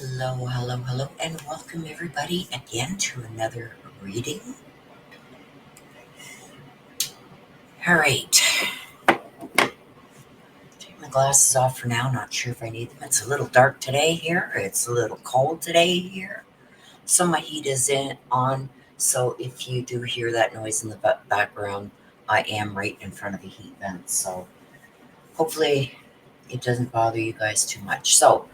Hello, hello, hello, and welcome everybody again to another reading. All right, take my glasses off for now. Not sure if I need them. It's a little dark today here. It's a little cold today here. So my heat is on. So if you do hear that noise in the background, I am right in front of a heat vent. So hopefully it doesn't bother you guys too much. So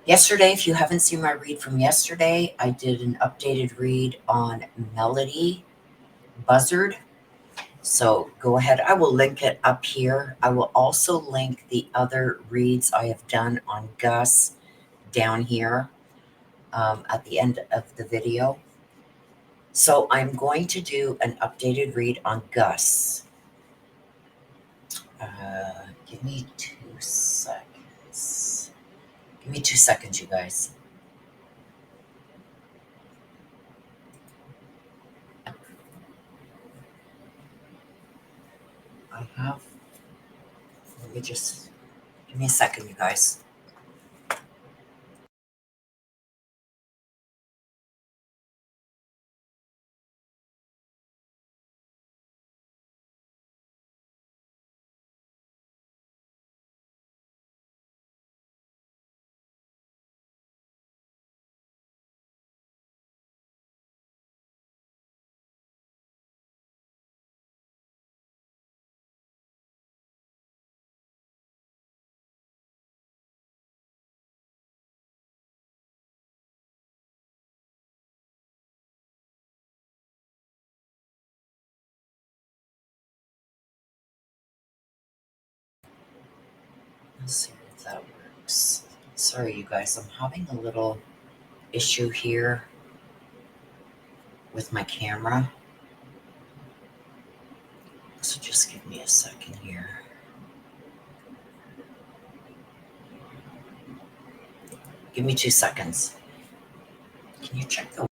yesterday, if you haven't seen my read from yesterday, I did an updated read on Melody Buzzard. So go ahead. I will link it up here. I will also link the other reads I have done on Gus down here at the end of the video. So I'm going to do an updated read on Gus. Give me 2 seconds. Give me 2 seconds, you guys. I have, let me just, give me a second, you guys. Let's see if that works. Sorry, you guys, I'm having a little issue here with my camera. So just give me a second here. Give me 2 seconds. Can you check the...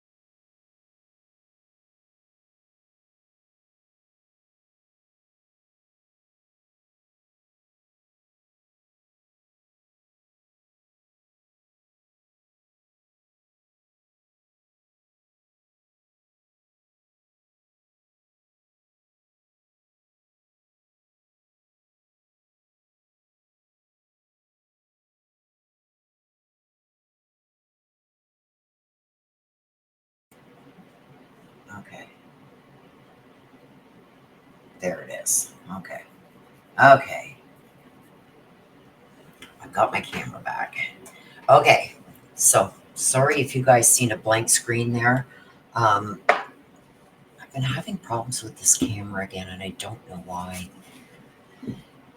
Okay. There it is. Okay. Okay. I've got my camera back. Okay. So, sorry if you guys seen a blank screen there. I've been having problems with this camera again, and I don't know why.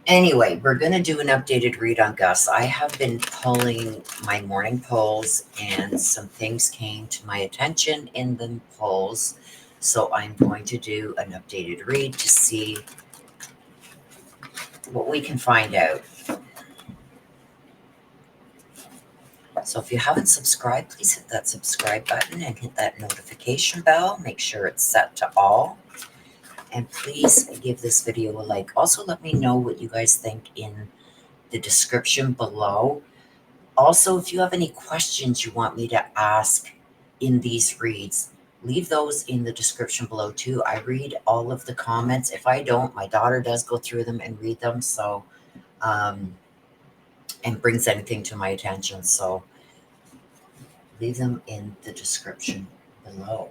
Anyway, we're going to do an updated read on Gus. I have been pulling my morning polls, and some things came to my attention in the polls. So I'm going to do an updated read to see what we can find out. So if you haven't subscribed, please hit that subscribe button and hit that notification bell. Make sure it's set to all. And please give this video a like. Also, let me know what you guys think in the description below. Also, if you have any questions you want me to ask in these reads, leave those in the description below too. I read all of the comments. If I don't, my daughter does go through them and read them. So, and brings anything to my attention. So leave them in the description below.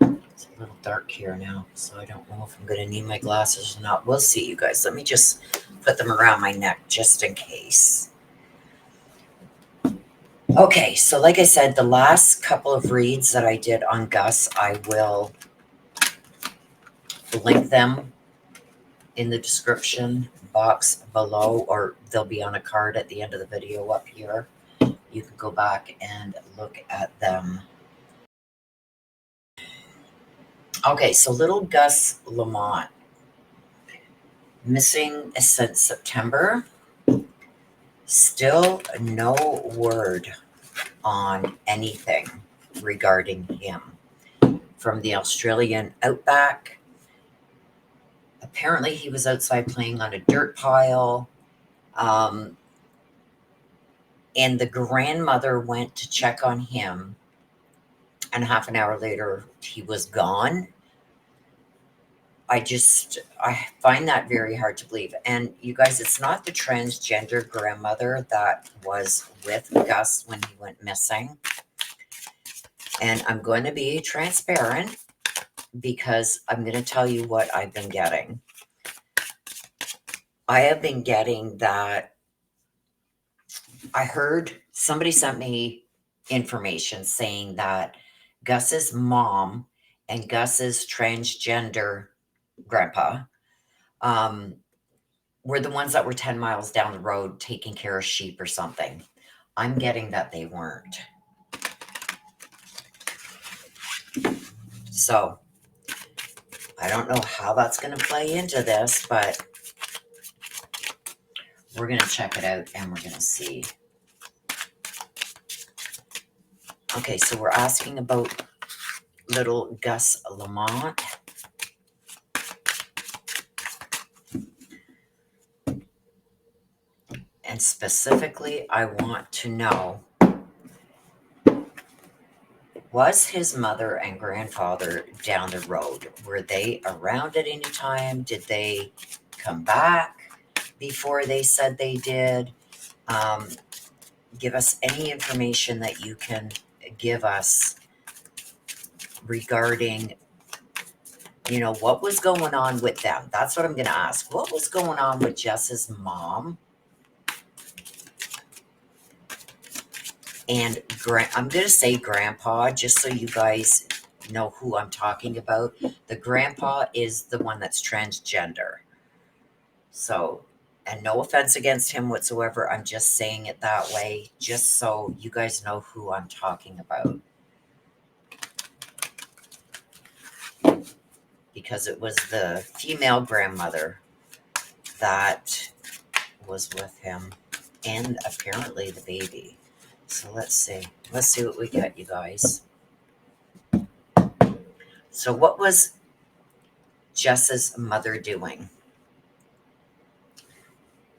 It's a little dark here now, so I don't know if I'm going to need my glasses or not. We'll see, you guys. Let me just put them around my neck just in case. Okay, so like I said, the last couple of reads that I did on Gus, I will link them in the description box below, or they'll be on a card at the end of the video up here. You can go back and look at them. Okay, so little Gus Lamont, missing since September. Still no word on anything regarding him. From the Australian outback, Apparently he was outside playing on a dirt pile. And the grandmother went to check on him, and half an hour later he was gone. I find that very hard to believe. And you guys, it's not the transgender grandmother that was with Gus when he went missing. And I'm going to be transparent because I'm going to tell you what I've been getting. I have been getting that I heard somebody sent me information saying that Gus's mom and Gus's transgender grandpa were the ones that were 10 miles down the road taking care of sheep or something. I'm getting that they weren't. So I don't know how that's going to play into this, but we're going to check it out and we're going to see. Okay, so we're asking about little Gus Lamont. And specifically, I want to know, was his mother and grandfather down the road? Were they around at any time? Did they come back before they said they did? Give us any information that you can give us regarding, what was going on with them. That's what I'm going to ask. What was going on with Jess's mom? And I'm going to say grandpa, just so you guys know who I'm talking about. The grandpa is the one that's transgender. So, and no offense against him whatsoever. I'm just saying it that way, just so you guys know who I'm talking about. Because it was the female grandmother that was with him, and apparently the baby. So let's see. Let's see what we get, you guys. So what was Jess's mother doing?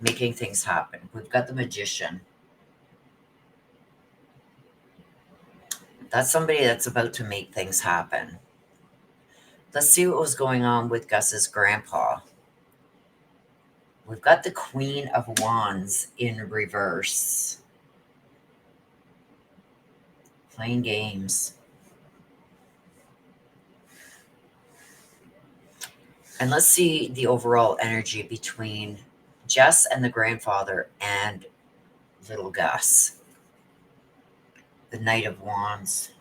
Making things happen. We've got the magician. That's somebody that's about to make things happen. Let's see what was going on with Gus's grandpa. We've got the Queen of Wands in reverse. Playing games. And let's see the overall energy between Jess and the grandfather and little Gus. The Knight of Wands.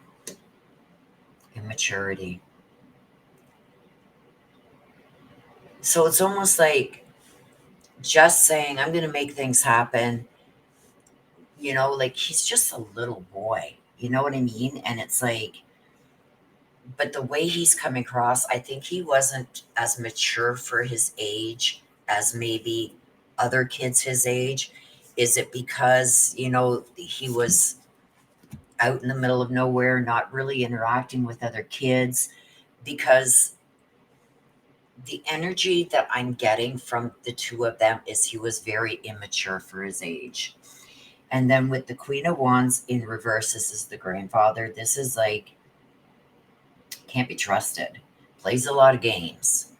Immaturity. So it's almost like Jess saying, I'm going to make things happen. Like he's just a little boy. You know what I mean? And it's like, but the way he's coming across, I think he wasn't as mature for his age as maybe other kids his age. Is it because, he was out in the middle of nowhere, not really interacting with other kids? Because the energy that I'm getting from the two of them is he was very immature for his age. And then with the Queen of Wands in reverse, this is the grandfather. This is like, can't be trusted. Plays a lot of games.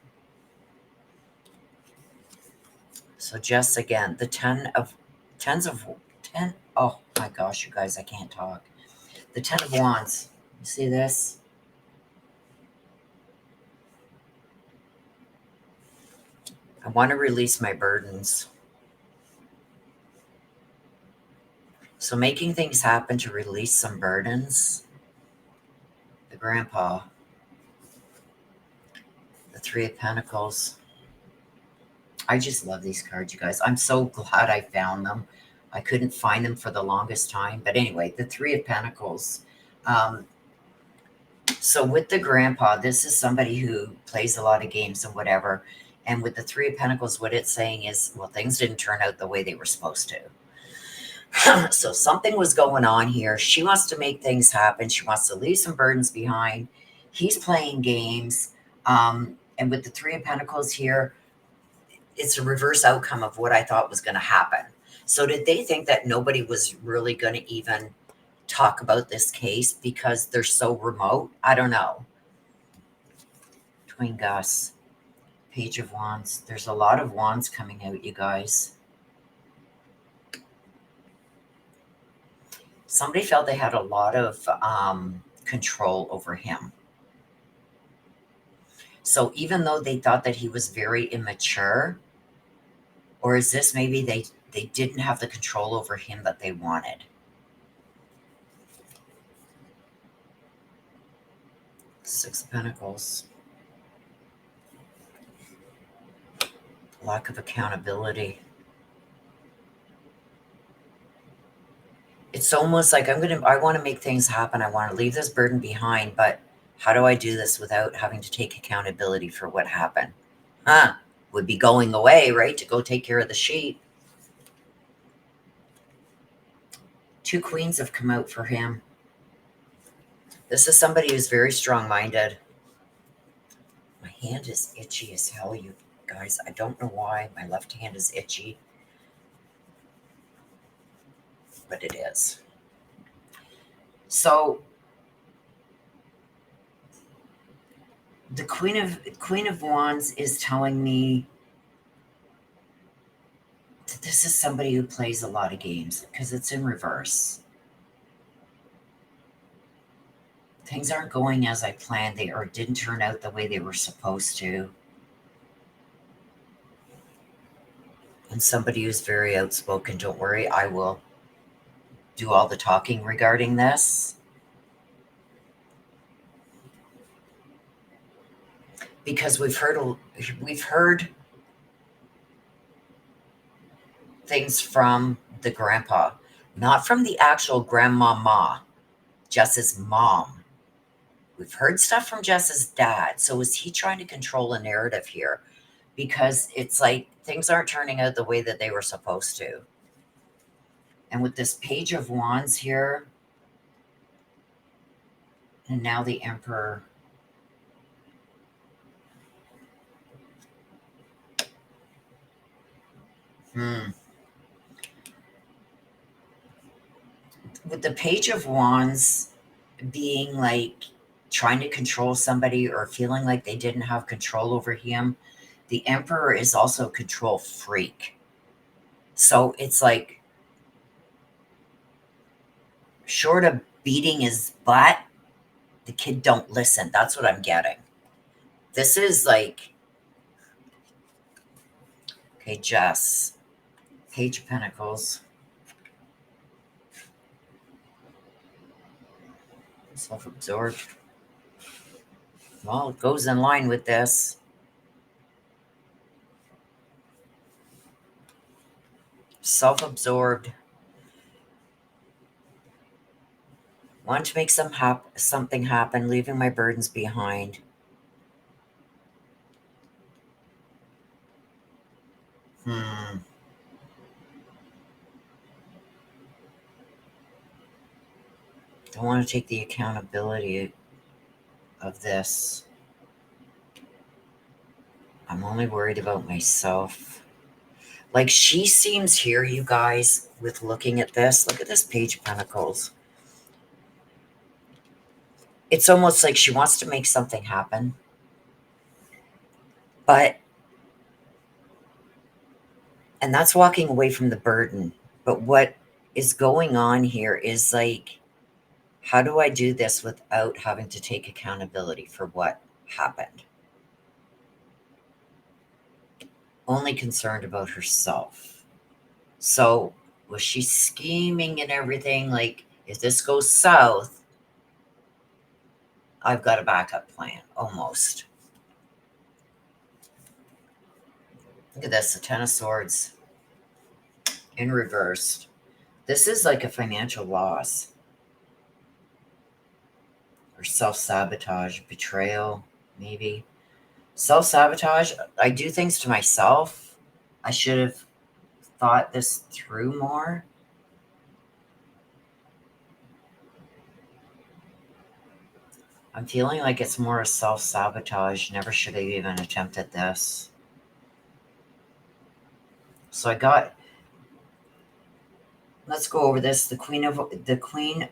So just again, the 10. Oh my gosh, you guys, I can't talk. The 10 of Wands. You see this? I want to release my burdens. So making things happen to release some burdens. The grandpa. The 3 of Pentacles. I just love these cards, you guys. I'm so glad I found them. I couldn't find them for the longest time. But anyway, the 3 of Pentacles. So with the grandpa, this is somebody who plays a lot of games and whatever. And with the 3 of Pentacles, what it's saying is, well, things didn't turn out the way they were supposed to. So something was going on here. She wants to make things happen. She wants to leave some burdens behind. He's playing games. And with the 3 of Pentacles here, it's a reverse outcome of what I thought was going to happen. So did they think that nobody was really going to even talk about this case because they're so remote? I don't know. Twin Gus, Page of Wands. There's a lot of wands coming out, you guys. Somebody felt they had a lot of control over him. So even though they thought that he was very immature, or is this maybe they didn't have the control over him that they wanted? Six of Pentacles. Lack of accountability. It's almost like I want to make things happen. I want to leave this burden behind, but how do I do this without having to take accountability for what happened? Would be going away, right? To go take care of the sheep. Two queens have come out for him. This is somebody who's very strong-minded. My hand is itchy as hell, you guys. I don't know why my left hand is itchy, but it is. So the Queen of Wands is telling me that this is somebody who plays a lot of games because it's in reverse. Things aren't going as I planned. They or didn't turn out the way they were supposed to. And somebody who's very outspoken, don't worry, I will do all the talking regarding this. Because we've heard things from the grandpa, not from the actual grandmama, Jess's mom. We've heard stuff from Jess's dad. So is he trying to control a narrative here? Because it's like things aren't turning out the way that they were supposed to. And with this Page of Wands here, and now the Emperor. With the Page of Wands being like trying to control somebody or feeling like they didn't have control over him, the Emperor is also a control freak. So it's like, short of beating his butt, the kid don't listen. That's what I'm getting. This is like, okay, Jess, Page of Pentacles. Self-absorbed. Well, it goes in line with this. Self-absorbed. Want to make something happen, leaving my burdens behind. Don't want to take the accountability of this. I'm only worried about myself. Like, she seems here, you guys, with looking at this. Look at this Page of Pentacles. It's almost like she wants to make something happen. And that's walking away from the burden. But what is going on here is like, how do I do this without having to take accountability for what happened? Only concerned about herself. So was she scheming and everything? Like, if this goes south, I've got a backup plan, almost. Look at this, the Ten of Swords in reverse. This is like a financial loss. Or self-sabotage, betrayal, maybe. Self-sabotage, I do things to myself. I should have thought this through more. I'm feeling like it's more a self-sabotage. Never should have even attempted this. So I got, let's go over this. The Queen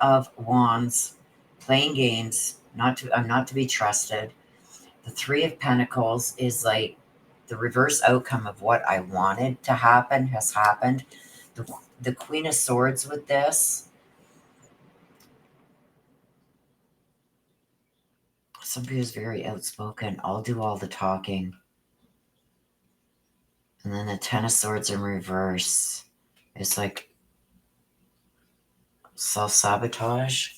of Wands, playing games, I'm not to be trusted. The Three of Pentacles is like the reverse outcome of what I wanted to happen has happened. The Queen of Swords with this. Somebody who's very outspoken. I'll do all the talking. And then the Ten of Swords in reverse. It's like self-sabotage.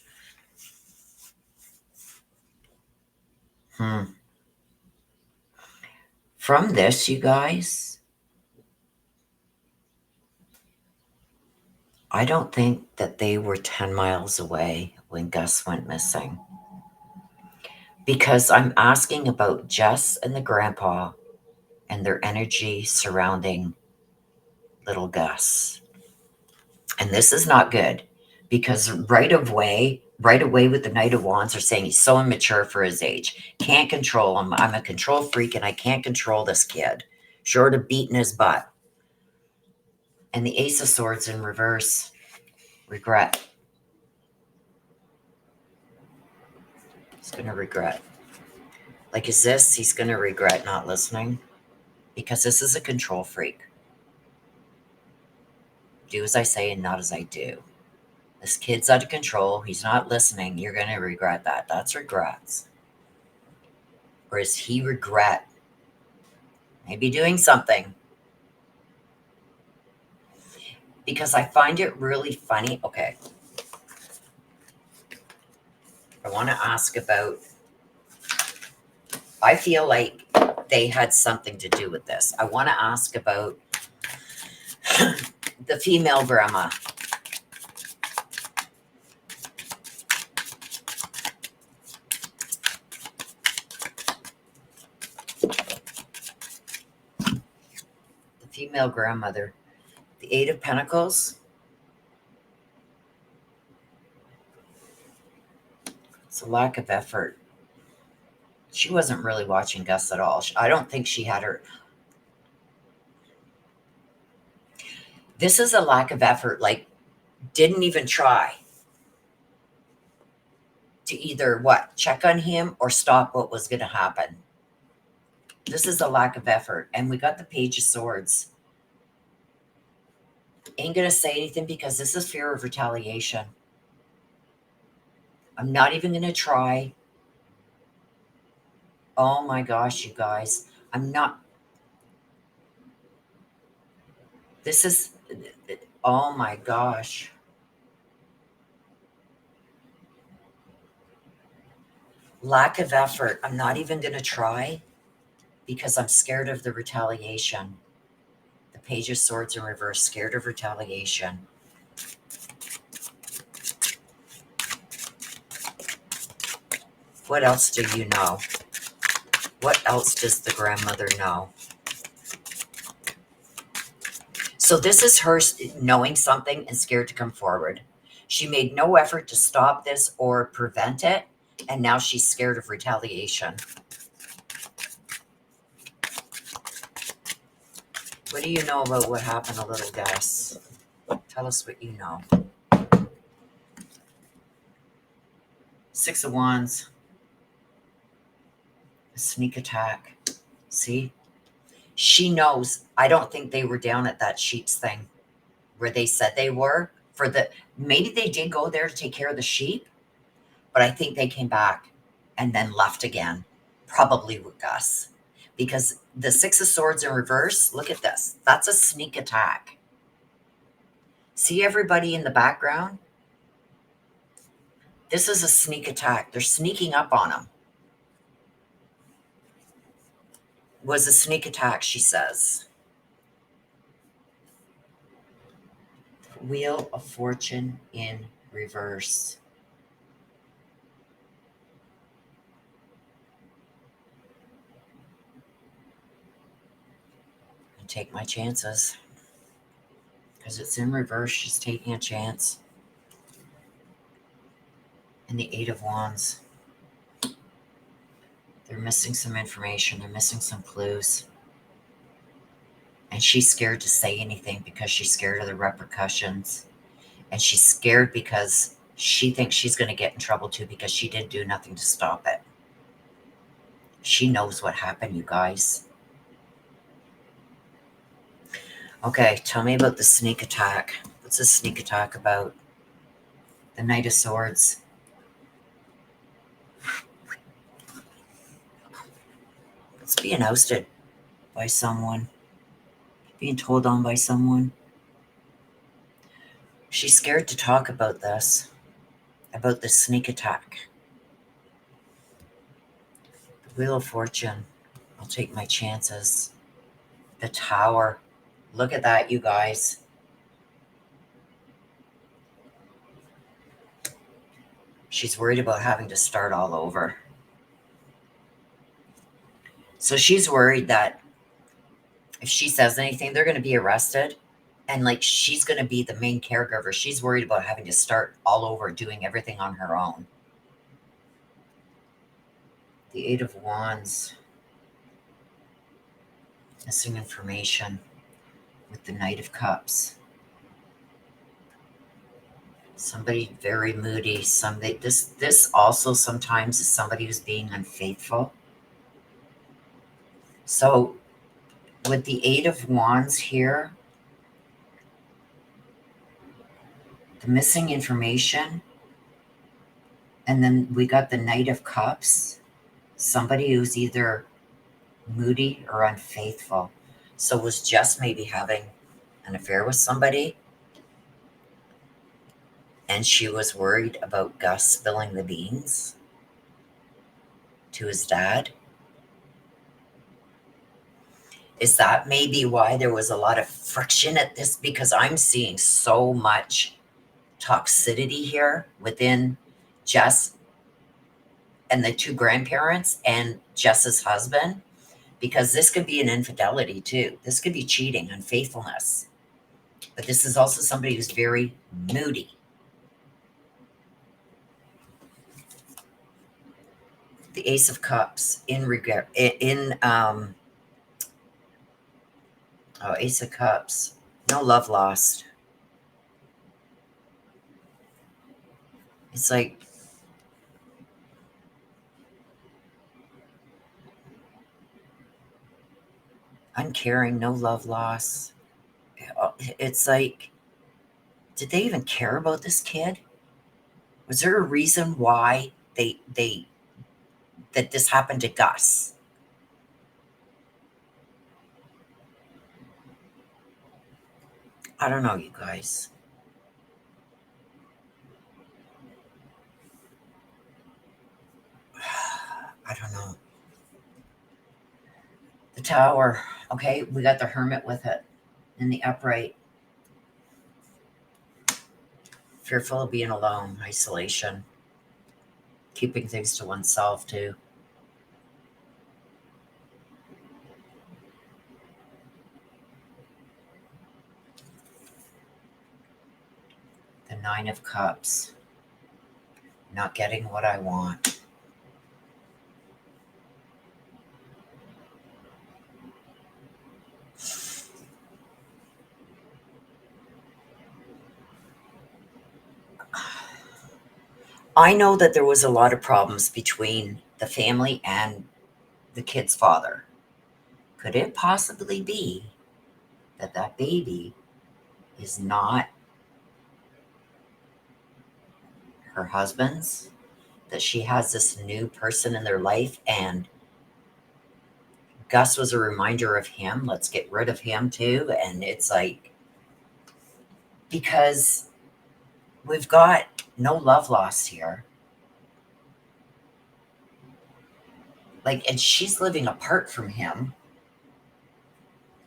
From this, you guys, I don't think that they were 10 miles away when Gus went missing. Because I'm asking about Jess and the grandpa and their energy surrounding little Gus. And this is not good because right away with the Knight of Wands are saying he's so immature for his age. Can't control him. I'm a control freak and I can't control this kid. Short of beating his butt. And the Ace of Swords in reverse. Regret. He's going to regret. Like, is this? He's going to regret not listening? Because this is a control freak. Do as I say and not as I do. This kid's out of control. He's not listening. You're going to regret that. That's regrets. Or is he regret maybe doing something? Because I find it really funny. Okay. I want to ask about, I feel like they had something to do with this. I want to ask about the female grandma. The female grandmother. The Eight of Pentacles. It's a lack of effort. She wasn't really watching Gus at all. I don't think she had her. This is a lack of effort. Like, didn't even try to either what? Check on him or stop what was going to happen. This is a lack of effort. And we got the Page of Swords. Ain't going to say anything because this is fear of retaliation. I'm not even going to try. Oh my gosh, you guys. I'm not. This is, oh my gosh. Lack of effort. I'm not even going to try because I'm scared of the retaliation. The Page of Swords in reverse, scared of retaliation. What else do you know? What else does the grandmother know? So this is her knowing something and scared to come forward. She made no effort to stop this or prevent it, and now she's scared of retaliation. What do you know about what happened to little Gus? Tell us what you know. Six of Wands. A sneak attack. See? She knows. I don't think they were down at that sheep's thing where they said they were. Maybe they did go there to take care of the sheep, but I think they came back and then left again. Probably with Gus. Because the Six of Swords in reverse, look at this. That's a sneak attack. See everybody in the background? This is a sneak attack. They're sneaking up on him. Was a sneak attack, she says. Wheel of Fortune in reverse. I take my chances. Because it's in reverse, she's taking a chance. And the Eight of Wands. They're missing some information. They're missing some clues. And she's scared to say anything because she's scared of the repercussions. And she's scared because she thinks she's going to get in trouble too because she didn't do nothing to stop it. She knows what happened, you guys. Okay, tell me about the sneak attack. What's a sneak attack about? The Knight of Swords. It's being ousted by someone. Being told on by someone. She's scared to talk about this. About the sneak attack. The Wheel of Fortune. I'll take my chances. The Tower. Look at that, you guys. She's worried about having to start all over. So she's worried that if she says anything, they're going to be arrested. And like she's going to be the main caregiver. She's worried about having to start all over, doing everything on her own. The Eight of Wands. Missing information with the Knight of Cups. Somebody very moody. This also sometimes is somebody who's being unfaithful. So with the Eight of Wands here, the missing information, and then we got the Knight of Cups, somebody who's either moody or unfaithful. So was just maybe having an affair with somebody, and she was worried about Gus spilling the beans to his dad. Is that maybe why there was a lot of friction at this? Because I'm seeing so much toxicity here within Jess and the two grandparents and Jess's husband, because this could be an infidelity too. This could be cheating, unfaithfulness. But this is also somebody who's very moody. The Ace of Cups Ace of Cups. No love lost. It's like uncaring, no love loss. It's like, did they even care about this kid? Was there a reason why that this happened to Gus? I don't know, you guys. I don't know. The Tower. Okay, we got the Hermit with it in the upright. Fearful of being alone, isolation, keeping things to oneself too. The Nine of Cups. Not getting what I want. I know that there was a lot of problems between the family and the kid's father. Could it possibly be that that baby is not her husband's? That she has this new person in their life, and Gus was a reminder of him. Let's get rid of him too. And it's like, because we've got no love lost here. Like, and she's living apart from him.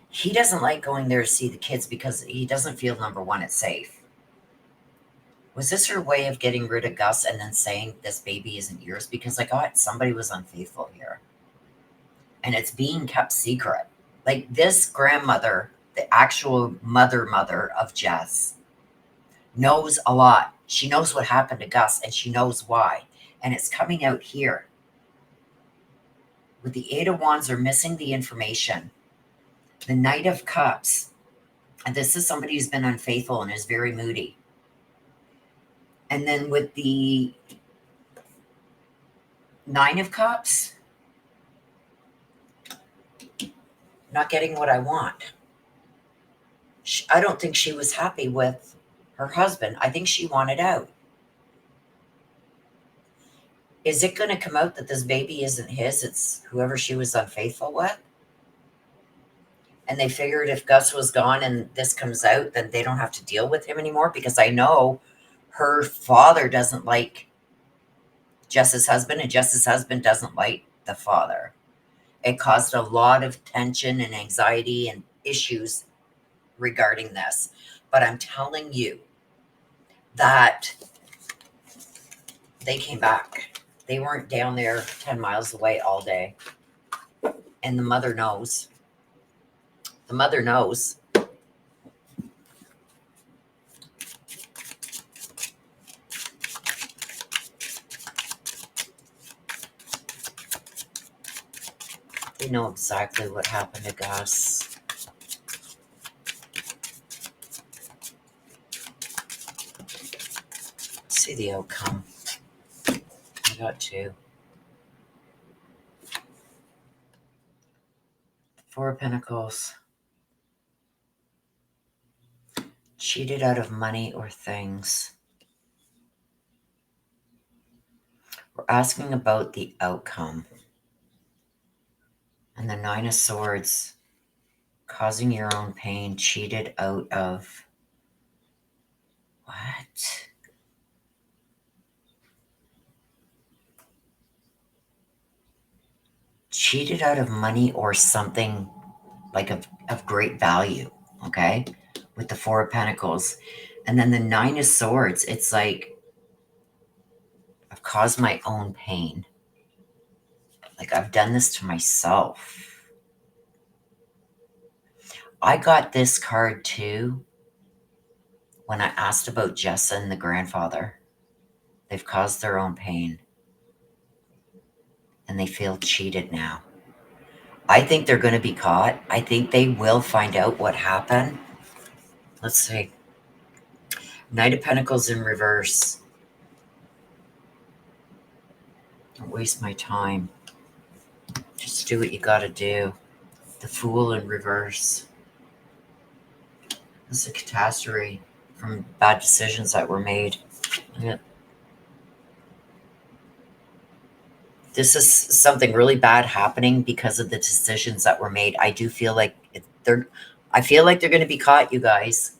He doesn't like going there to see the kids because he doesn't feel, number one, it's safe. Was this her way of getting rid of Gus and then saying this baby isn't yours? Because I got somebody was unfaithful here. And it's being kept secret. Like this grandmother, the actual mother of Jess, knows a lot. She knows what happened to Gus and she knows why. And it's coming out here. With the Eight of Wands, are missing the information. The Knight of Cups. And this is somebody who's been unfaithful and is very moody. And then with the Nine of Cups, not getting what I want. I don't think she was happy with her husband. I think she wanted out. Is it going to come out that this baby isn't his? It's whoever she was unfaithful with? And they figured if Gus was gone and this comes out, then they don't have to deal with him anymore, because I know her father doesn't like Jess's husband, and Jess's husband doesn't like the father. It caused a lot of tension and anxiety and issues regarding this. But I'm telling you that they came back. They weren't down there 10 miles away all day. And the mother knows. The mother knows. They know exactly what happened to Gus. See the outcome. I got two. Four of Pentacles. Cheated out of money or things. We're asking about the outcome. And the Nine of Swords. Causing your own pain. Cheated out of... What? Cheated out of money or something like of great value, okay? With the Four of Pentacles. And then the Nine of Swords, it's like, I've caused my own pain. Like, I've done this to myself. I got this card too when I asked about Jessa and the grandfather. They've caused their own pain. And they feel cheated now. I think they're going to be caught. I think they will find out what happened. Let's see. Knight of Pentacles in reverse. Don't waste my time. Just do what you got to do. The Fool in reverse. This is a catastrophe from bad decisions that were made. This is something really bad happening because of the decisions that were made. I do feel like they're going to be caught, you guys.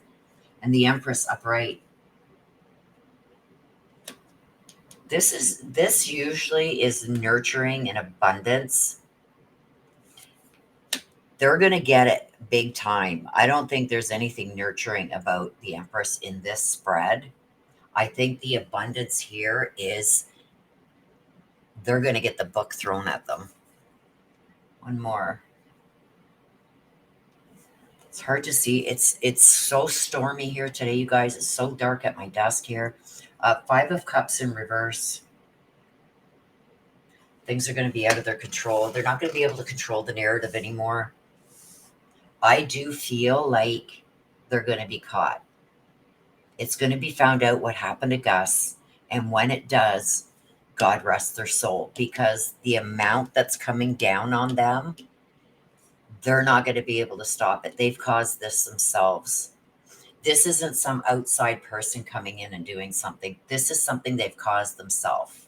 And the Empress upright. This usually is nurturing and abundance. They're going to get it big time. I don't think there's anything nurturing about the Empress in this spread. I think the abundance here is they're going to get the book thrown at them. One more. It's hard to see. It's so stormy here today, you guys. It's so dark at my desk here. Five of Cups in reverse. Things are going to be out of their control. They're not going to be able to control the narrative anymore. I do feel like they're going to be caught. It's going to be found out what happened to Gus. And when it does, God rest their soul. Because the amount that's coming down on them, they're not going to be able to stop it. They've caused this themselves. This isn't some outside person coming in and doing something. This is something they've caused themselves.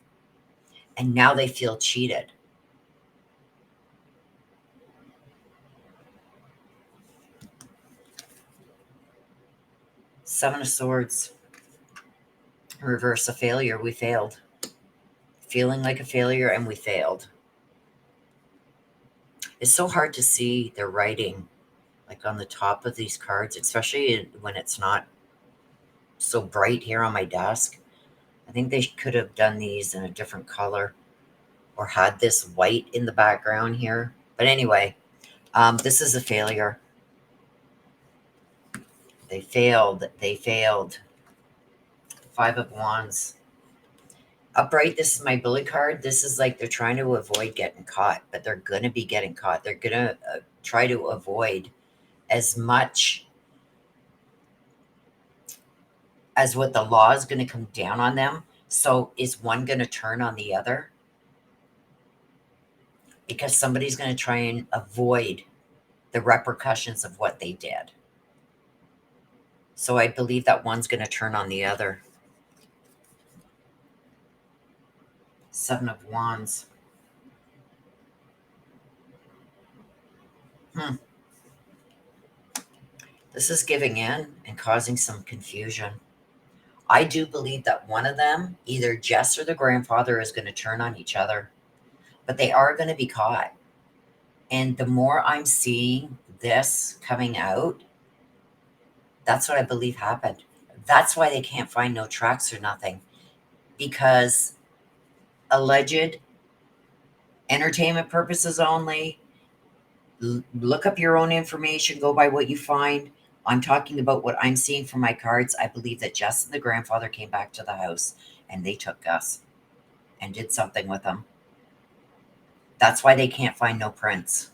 And now they feel cheated. Seven of Swords. Reverse, a failure. We failed. Feeling like a failure, and we failed. It's so hard to see the writing like on the top of these cards, especially when it's not so bright here on my desk. I think they could have done these in a different color or had this white in the background here. But anyway, this is a failure. They failed. They failed. Five of Wands. Upright, this is my bully card. This is like they're trying to avoid getting caught, but they're going to be getting caught. They're going to try to avoid as much as what the law is going to come down on them. So is one going to turn on the other? Because somebody's going to try and avoid the repercussions of what they did. So I believe that one's going to turn on the other. 7 of Wands. This is giving in and causing some confusion. I do believe that one of them, either Jess or the grandfather, is going to turn on each other. But they are going to be caught. And the more I'm seeing this coming out, that's what I believe happened. That's why they can't find no tracks or nothing. Because alleged entertainment purposes only, look up your own information, go by what you find. I'm talking about what I'm seeing from my cards. I believe that Jess and the grandfather came back to the house and they took Gus and did something with him. That's why they can't find no prints.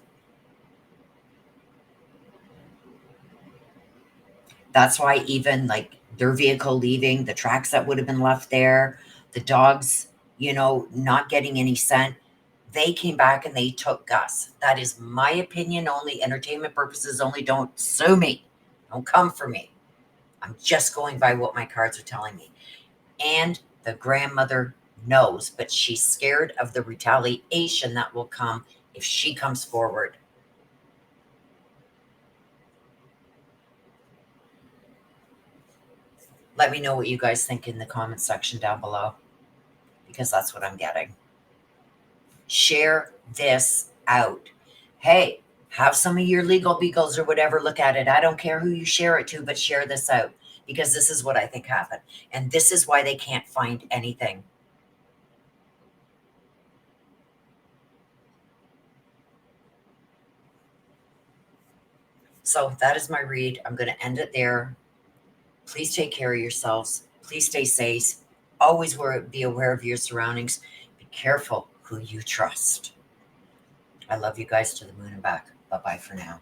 That's why even like their vehicle leaving, the tracks that would have been left there, the dogs, not getting any scent, they came back and they took Gus. That is my opinion only, entertainment purposes only. Don't sue me. Don't come for me. I'm just going by what my cards are telling me. And the grandmother knows, but she's scared of the retaliation that will come if she comes forward. Let me know what you guys think in the comment section down below, because that's what I'm getting. Share this out. Hey, have some of your legal beagles or whatever look at it. I don't care who you share it to, but share this out, because this is what I think happened. And this is why they can't find anything. So that is my read. I'm going to end it there. Please take care of yourselves. Please stay safe. Always be aware of your surroundings. Be careful who you trust. I love you guys to the moon and back. Bye-bye for now.